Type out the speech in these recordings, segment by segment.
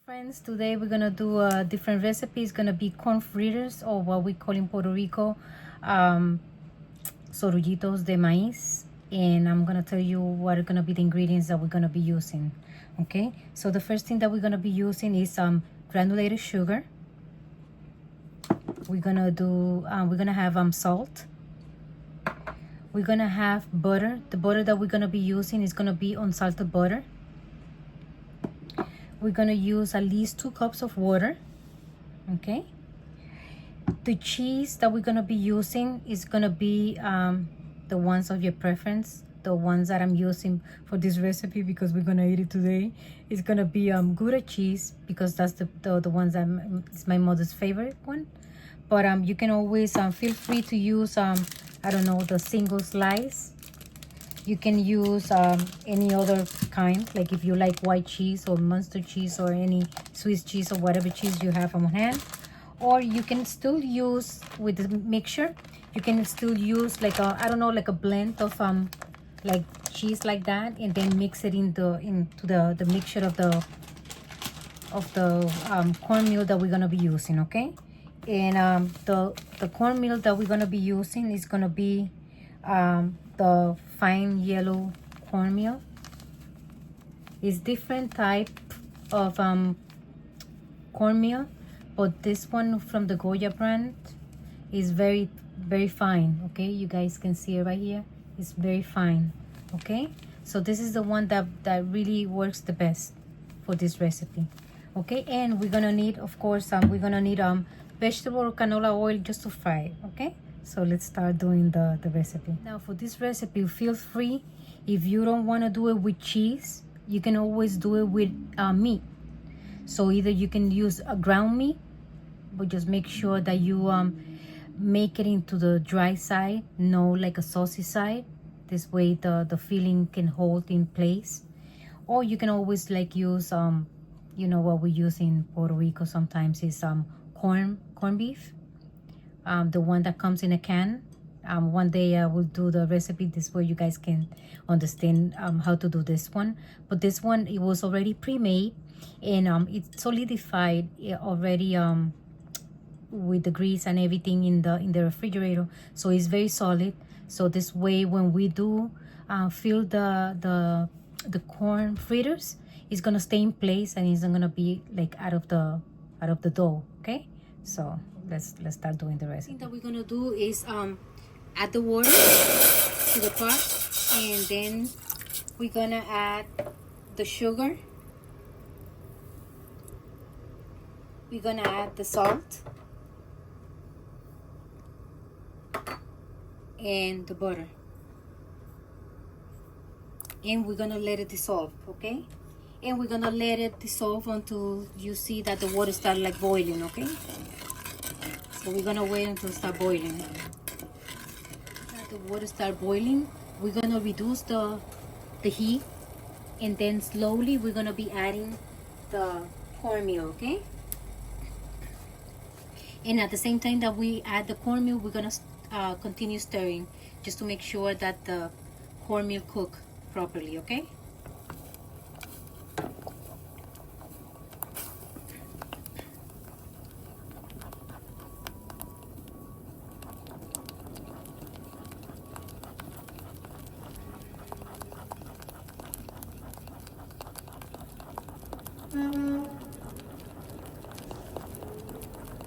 Friends, today we're gonna do a different recipe. It's gonna be corn fritters, or what we call in Puerto Rico Sorrullitos de maíz. And I'm gonna tell you what are gonna be the ingredients that we're gonna be using. Okay, so the first thing that we're gonna be using is granulated sugar. We're gonna have salt. We're gonna have butter. The butter that we're gonna be using is gonna be unsalted butter. We're gonna use at least 2 cups of water. Okay, the cheese that we're gonna be using is gonna be the ones of your preference. The ones that I'm using for this recipe, because we're gonna eat it today, is gonna be Gouda cheese, because that's the ones that it's my mother's favorite one. But you can always feel free to use I don't know, the single slice. You can use any other kind, like if you like white cheese or Munster cheese or any Swiss cheese or whatever cheese you have on hand. Or you can still use, with the mixture, you can still use like a, I don't know, like a blend of like cheese like that, and then mix it into the mixture of the cornmeal that we're gonna be using. Okay, and the cornmeal that we're gonna be using is gonna be the fine yellow cornmeal. Is different type of cornmeal, but this one from the Goya brand is very fine. Okay, you guys can see it right here. It's very fine. Okay, so this is the one that really works the best for this recipe. Okay, and we're gonna need, of course, we're gonna need vegetable or canola oil just to fry it. Okay, so let's start doing the recipe. Now for this recipe, feel free, if you don't want to do it with cheese, you can always do it with meat. So either you can use a ground meat, but just make sure that you make it into the dry side, no like a saucy side. This way the filling can hold in place. Or you can always like use you know what we use in Puerto Rico sometimes is corned beef, the one that comes in a can. One day I will do the recipe this way you guys can understand how to do this one. But this one, it was already pre-made, and it's solidified already with the grease and everything in the refrigerator, so it's very solid. So this way when we do fill the corn fritters, it's gonna stay in place and it's not gonna be like out of the dough. Okay, so let's start doing the rest. The thing that we're gonna do is add the water to the pot, and then we're gonna add the sugar. We're gonna add the salt and the butter, and we're gonna let it dissolve. Okay, and we're gonna let it dissolve until you see that the water starts like boiling. Okay, so we're gonna wait until it starts boiling. As the water starts boiling, we're gonna reduce the heat, and then slowly we're gonna be adding the cornmeal. Okay, and at the same time that we add the cornmeal, we're gonna continue stirring, just to make sure that the cornmeal cook properly. Okay,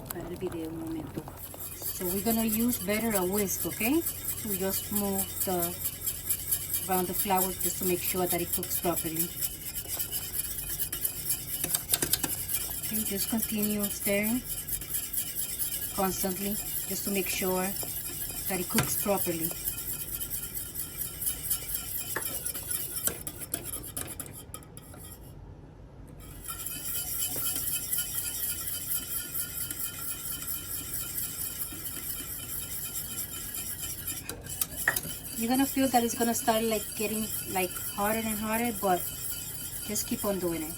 para el video un momento. So we're gonna use better a whisk. Okay, we just move around the flour just to make sure that it cooks properly. Okay, just continue stirring constantly just to make sure that it cooks properly. You're gonna feel that it's gonna start like getting like harder and harder, but just keep on doing it.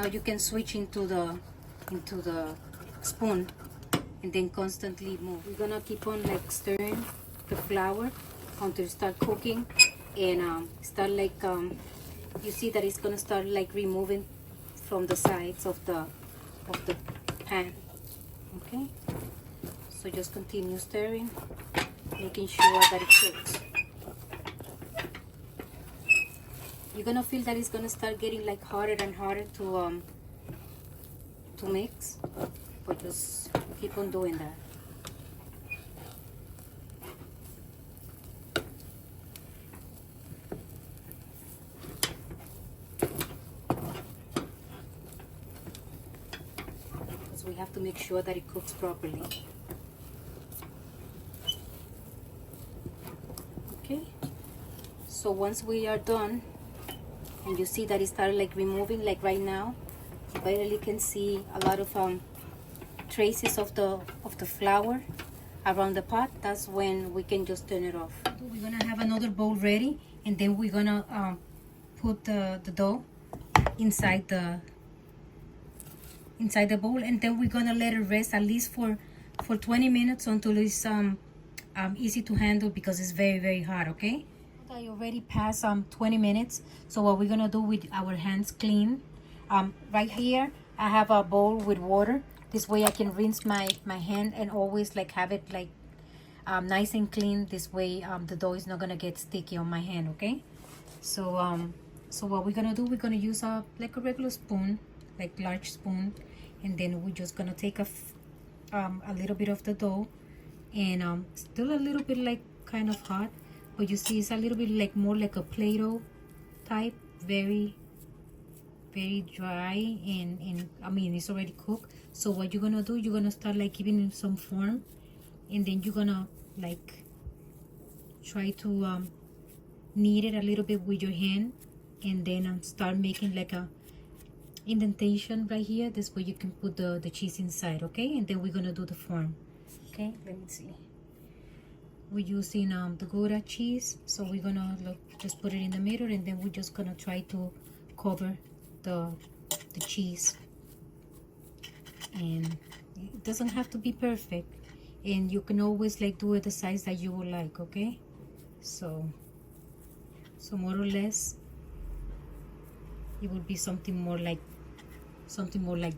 Now you can switch into the spoon and then constantly move. We're gonna keep on like stirring the flour until it start cooking and start like you see that it's gonna start like removing from the sides of the pan. Okay, so just continue stirring, making sure that it cooks. You're gonna feel that it's gonna start getting like harder and harder to mix, but just keep on doing that. Because we have to make sure that it cooks properly. Okay, so once we are done, and you see that it started like removing, like right now, you barely can see a lot of traces of the flour around the pot. That's when we can just turn it off. We're gonna have another bowl ready, and then we're gonna put the dough inside the bowl, and then we're gonna let it rest at least for 20 minutes until it's easy to handle, because it's very, very hot. Okay, I already passed 20 minutes. So what we're gonna do with our hands clean, right here I have a bowl with water. This way I can rinse my hand and always like have it like nice and clean. This way the dough is not gonna get sticky on my hand. Okay, so so what we're gonna do, we're gonna use like a regular spoon, like large spoon, and then we're just gonna take a little bit of the dough, and still a little bit like kind of hot, but you see it's a little bit like more like a Play-Doh type, very, very dry, and I mean it's already cooked. So what you're gonna do, you're gonna start like giving it some form, and then you're gonna like try to knead it a little bit with your hand, and then start making like a indentation right here. This way you can put the cheese inside. Okay, and then we're gonna do the form. Okay, let me see. We're using the Gouda cheese, so we're gonna just put it in the middle, and then we're just gonna try to cover the cheese. And it doesn't have to be perfect, and you can always like do it the size that you would like. Okay, so more or less it would be something more like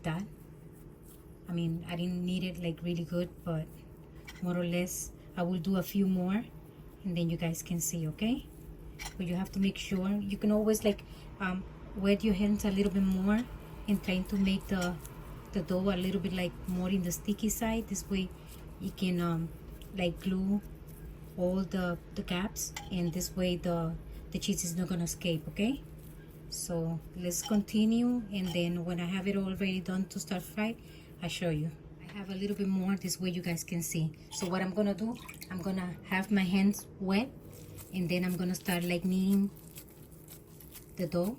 that. I mean, I didn't need it like really good, but more or less I will do a few more, and then you guys can see. Okay, but you have to make sure, you can always like wet your hands a little bit more and trying to make the dough a little bit like more in the sticky side. This way you can like glue all the gaps, and this way the cheese is not gonna escape. Okay, so let's continue, and then when I have it already done to start fry, I show you. I have a little bit more, this way you guys can see. So what I'm gonna do, I'm gonna have my hands wet, and then I'm gonna start like kneading the dough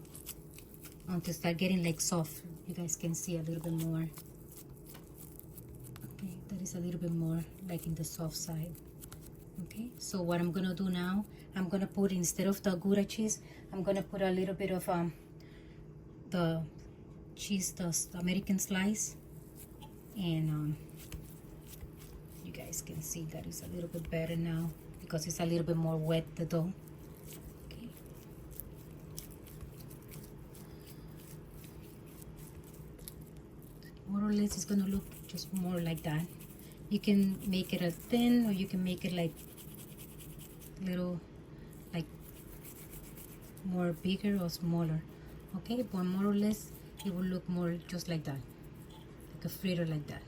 until start getting like soft. You guys can see a little bit more. Okay, that is a little bit more like in the soft side. Okay, so what I'm gonna do now, I'm gonna put, instead of the Gouda cheese, I'm gonna put a little bit of the cheese, the American slice, and you guys can see that it's a little bit better now because it's a little bit more wet, the dough. Okay, more or less it's gonna look just more like that. You can make it a thin, or you can make it like little, like more bigger or smaller. Okay, but more or less it will look more just like that, like a fritter like that.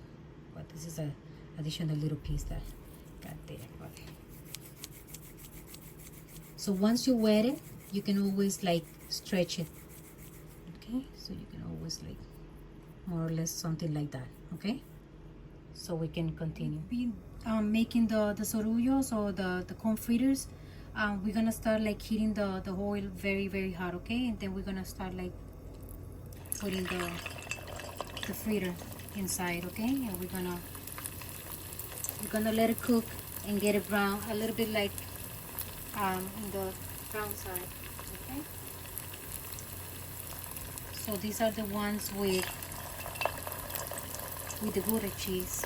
But this is a additional little piece that got there. But so once you wet it, you can always like stretch it. Okay, so you can always like more or less something like that. Okay, so we can continue. Making the sorrullitos, or the corn fritters. We're gonna start like heating the oil very, very hot. Okay, and then we're gonna start like putting the fritter inside. Okay, and we're gonna let it cook and get it brown, a little bit like in the brown side. Okay, So these are the ones with the Gouda cheese.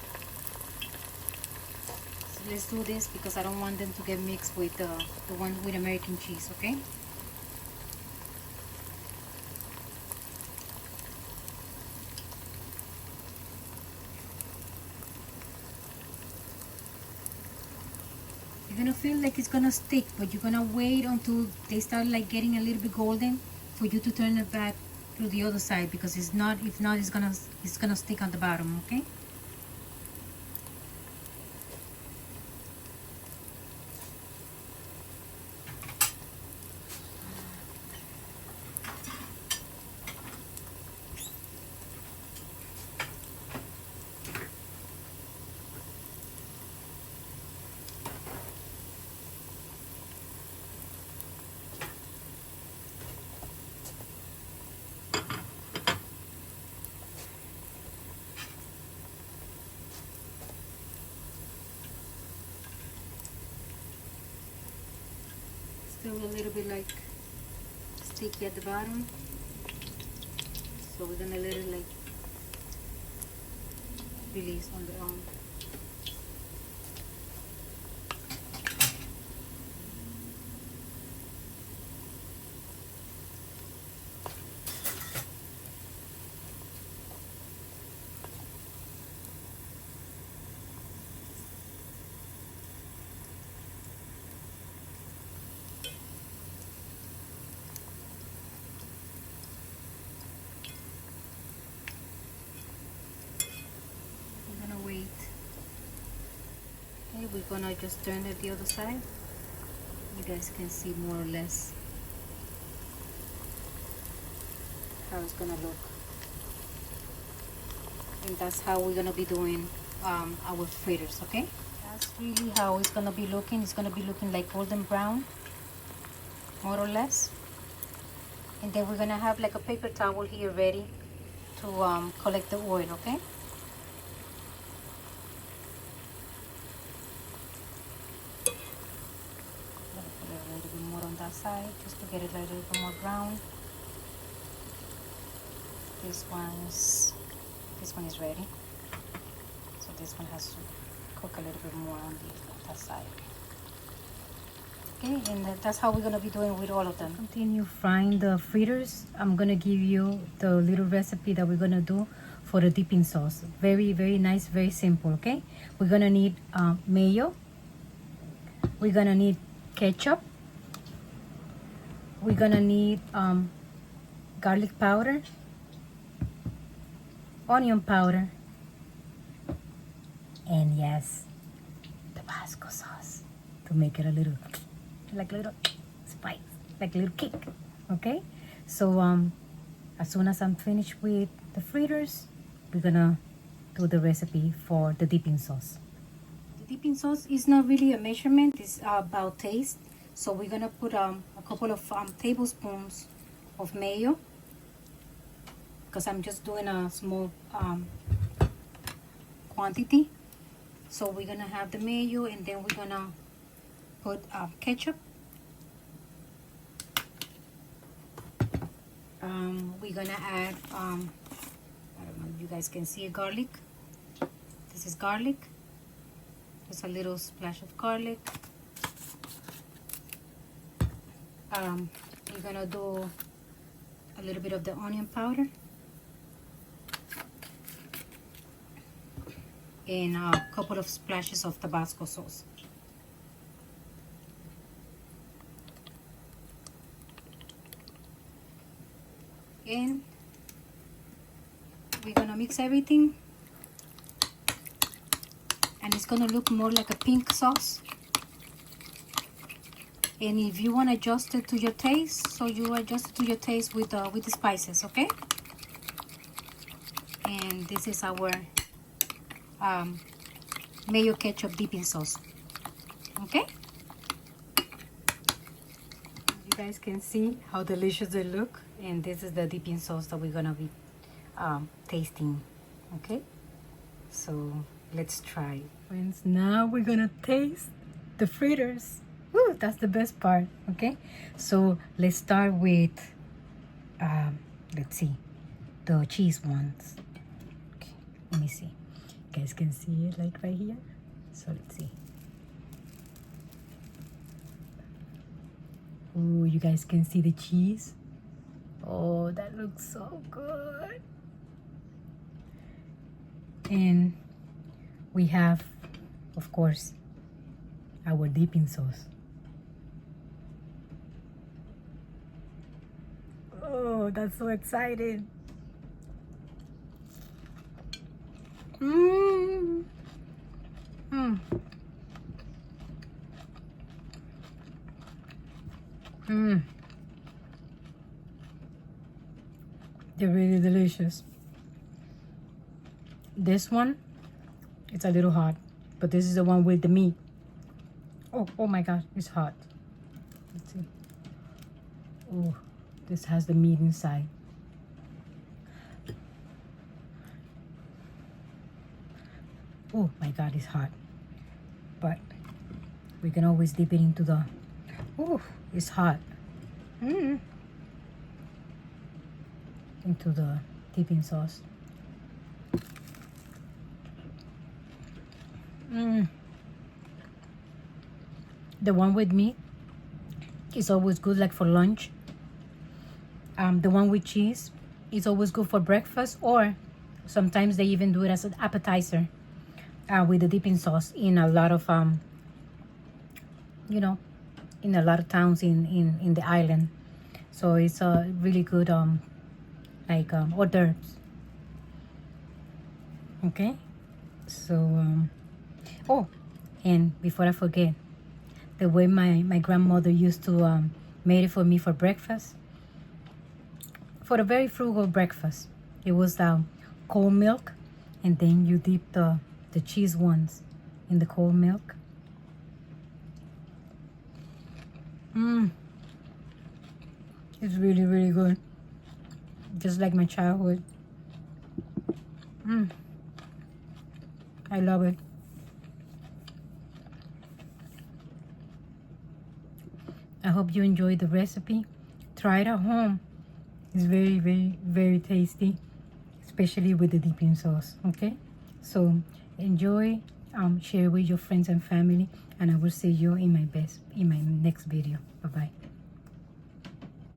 So let's do this because I don't want them to get mixed with the one with American cheese, okay? You're gonna feel like it's gonna stick, but you're gonna wait until they start like getting a little bit golden for you to turn it back to the other side, because it's not, if not, it's gonna stick on the bottom, okay? Still a little bit like sticky at the bottom, so we're gonna let it like release on their own. Okay, we're gonna just turn it the other side. You guys can see more or less how it's gonna look. And that's how we're gonna be doing our fritters, okay? That's really how it's gonna be looking. It's gonna be looking like golden brown, more or less. And then we're gonna have like a paper towel here ready to collect the oil, okay? A little bit more on that side just to get it a little bit more brown. This one is ready, so this one has to cook a little bit more on that side. Okay, and that's how we're gonna be doing with all of them. Continue frying the fritters. I'm gonna give you the little recipe that we're gonna do for the dipping sauce. Very, very nice, very simple. Okay, we're gonna need mayo. We're gonna need ketchup. We're gonna need garlic powder, onion powder, and yes, Tabasco sauce to make it a little spice, like a little kick. Okay, so as soon as I'm finished with the fritters, we're gonna do the recipe for the dipping sauce. The dipping sauce is not really a measurement, it's about taste. So we're gonna put a couple of tablespoons of mayo, because I'm just doing a small quantity. So we're gonna have the mayo, and then we're gonna put ketchup. We're gonna add I don't know if you guys can see garlic. This is garlic, just a little splash of garlic. We're gonna do a little bit of the onion powder and a couple of splashes of Tabasco sauce. And we're gonna mix everything, and it's gonna look more like a pink sauce. And if you want to adjust it to your taste, so you adjust it to your taste with the spices, okay? And this is our mayo ketchup dipping sauce, okay? You guys can see how delicious they look, and this is the dipping sauce that we're gonna be tasting, okay? So let's try. Friends, now we're gonna taste the fritters. Woo, that's the best part. Okay, so let's start with let's see, the cheese ones. Okay, let me see. You guys can see it like right here. So let's see. Oh, you guys can see the cheese. Oh, that looks so good. And we have, of course, our dipping sauce. Oh, that's so exciting. Mmm. Mmm. Mmm. They're really delicious. This one, it's a little hot, but this is the one with the meat. Oh my gosh, it's hot. Let's see. Oh, this has the meat inside. Oh my God, it's hot. But we can always dip it into the, oh, it's hot. Into the dipping sauce. The one with meat is always good, like for lunch. The one with cheese is always good for breakfast, or sometimes they even do it as an appetizer with the dipping sauce in a lot of you know, in a lot of towns in the island. So it's a really good like hors d'oeuvres. Okay, so oh, and before I forget, the way my grandmother used to made it for me for breakfast, for a very frugal breakfast. It was cold milk, and then you dip the cheese ones in the cold milk. It's really, really good. Just like my childhood. I love it. I hope you enjoyed the recipe. Try it at home. It's very, very, very tasty, especially with the dipping sauce. Okay, so enjoy, share with your friends and family, and I will see you in my next video. Bye bye.